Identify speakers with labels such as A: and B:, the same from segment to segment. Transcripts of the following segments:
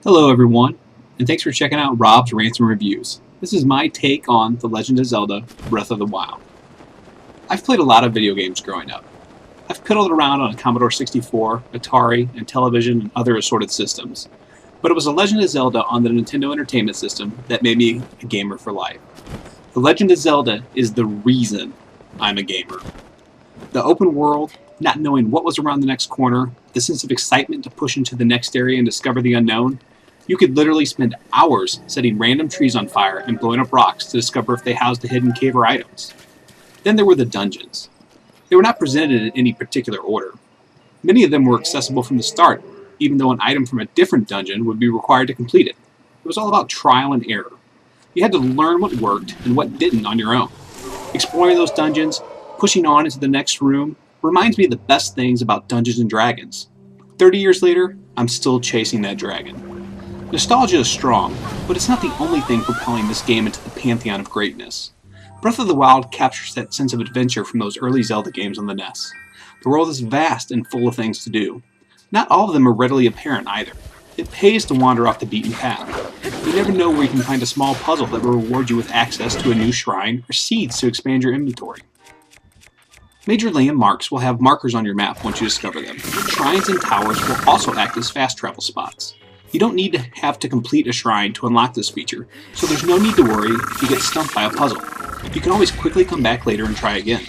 A: Hello everyone, and thanks for checking out Rob's Rants and Reviews. This is my take on The Legend of Zelda Breath of the Wild. I've played a lot of video games growing up. I've piddled around on a Commodore 64, Atari, and television and other assorted systems, but it was The Legend of Zelda on the Nintendo Entertainment System that made me a gamer for life. The Legend of Zelda is the reason I'm a gamer. The open world, not knowing what was around the next corner, the sense of excitement to push into the next area and discover the unknown. You could literally spend hours setting random trees on fire and blowing up rocks to discover if they housed a hidden cave or items. Then there were the dungeons. They were not presented in any particular order. Many of them were accessible from the start, even though an item from a different dungeon would be required to complete it. It was all about trial and error. You had to learn what worked and what didn't on your own. Exploring those dungeons, pushing on into the next room, reminds me of the best things about Dungeons & Dragons. 30 years later, I'm still chasing that dragon. Nostalgia is strong, but it's not the only thing propelling this game into the pantheon of greatness. Breath of the Wild captures that sense of adventure from those early Zelda games on the NES. The world is vast and full of things to do. Not all of them are readily apparent either. It pays to wander off the beaten path. You never know where you can find a small puzzle that will reward you with access to a new shrine or seeds to expand your inventory. Major landmarks will have markers on your map once you discover them. Shrines and towers will also act as fast travel spots. You don't need to have to complete a shrine to unlock this feature, so there's no need to worry if you get stumped by a puzzle. You can always quickly come back later and try again.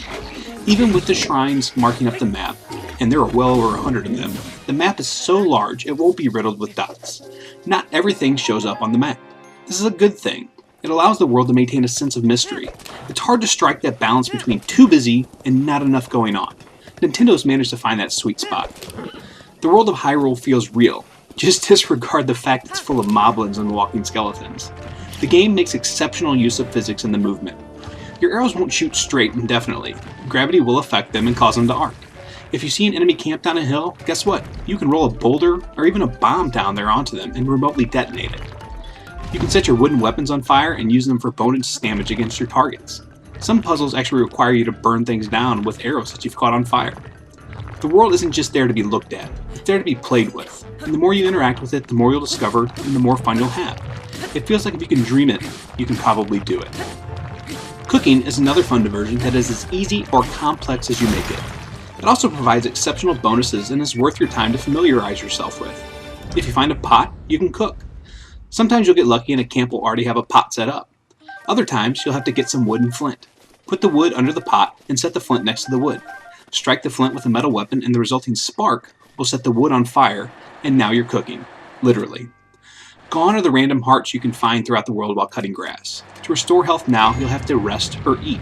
A: Even with the shrines marking up the map, and there are well over 100 of them, the map is so large it won't be riddled with dots. Not everything shows up on the map. This is a good thing. It allows the world to maintain a sense of mystery. It's hard to strike that balance between too busy and not enough going on. Nintendo's managed to find that sweet spot. The world of Hyrule feels real. Just disregard the fact it's full of moblins and walking skeletons. The game makes exceptional use of physics in the movement. Your arrows won't shoot straight indefinitely. Gravity will affect them and cause them to arc. If you see an enemy camped on a hill, guess what? You can roll a boulder or even a bomb down there onto them and remotely detonate it. You can set your wooden weapons on fire and use them for bonus damage against your targets. Some puzzles actually require you to burn things down with arrows that you've caught on fire. The world isn't just there to be looked at, it's there to be played with. And the more you interact with it, the more you'll discover and the more fun you'll have. It feels like if you can dream it, you can probably do it. Cooking is another fun diversion that is as easy or complex as you make it. It also provides exceptional bonuses and is worth your time to familiarize yourself with. If you find a pot, you can cook. Sometimes you'll get lucky and a camp will already have a pot set up. Other times, you'll have to get some wood and flint. Put the wood under the pot and set the flint next to the wood. Strike the flint with a metal weapon and the resulting spark will set the wood on fire, and now you're cooking. Literally. Gone are the random hearts you can find throughout the world while cutting grass. To restore health now, you'll have to rest or eat.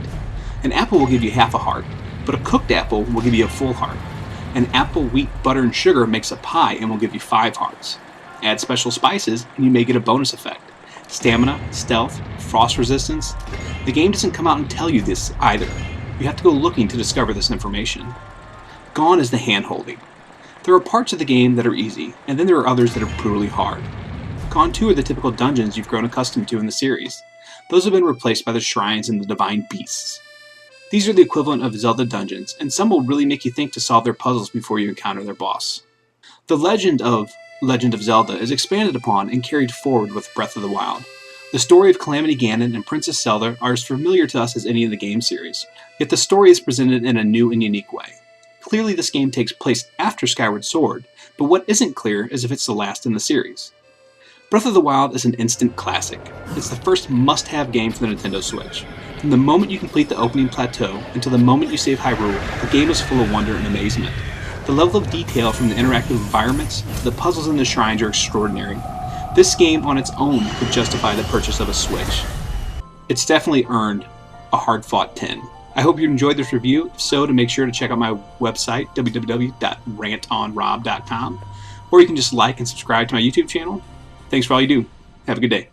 A: An apple will give you half a heart, but a cooked apple will give you a full heart. An apple, wheat, butter, and sugar makes a pie and will give you 5 hearts. Add special spices and you may get a bonus effect. Stamina, stealth, frost resistance. The game doesn't come out and tell you this either. You have to go looking to discover this information. Gone is the hand-holding. There are parts of the game that are easy, and then there are others that are brutally hard. Gone 2 are the typical dungeons you've grown accustomed to in the series. Those have been replaced by the shrines and the divine beasts. These are the equivalent of Zelda dungeons, and some will really make you think to solve their puzzles before you encounter their boss. The Legend of Zelda is expanded upon and carried forward with Breath of the Wild. The story of Calamity Ganon and Princess Zelda are as familiar to us as any of the game series, yet the story is presented in a new and unique way. Clearly this game takes place after Skyward Sword, but what isn't clear is if it's the last in the series. Breath of the Wild is an instant classic. It's the first must-have game for the Nintendo Switch. From the moment you complete the opening plateau until the moment you save Hyrule, the game is full of wonder and amazement. The level of detail from the interactive environments to the puzzles in the shrines are extraordinary. This game on its own could justify the purchase of a Switch. It's definitely earned a hard-fought 10. I hope you enjoyed this review. If so, to make sure to check out my website, www.rantonrob.com, or you can just like and subscribe to my YouTube channel. Thanks for all you do. Have a good day.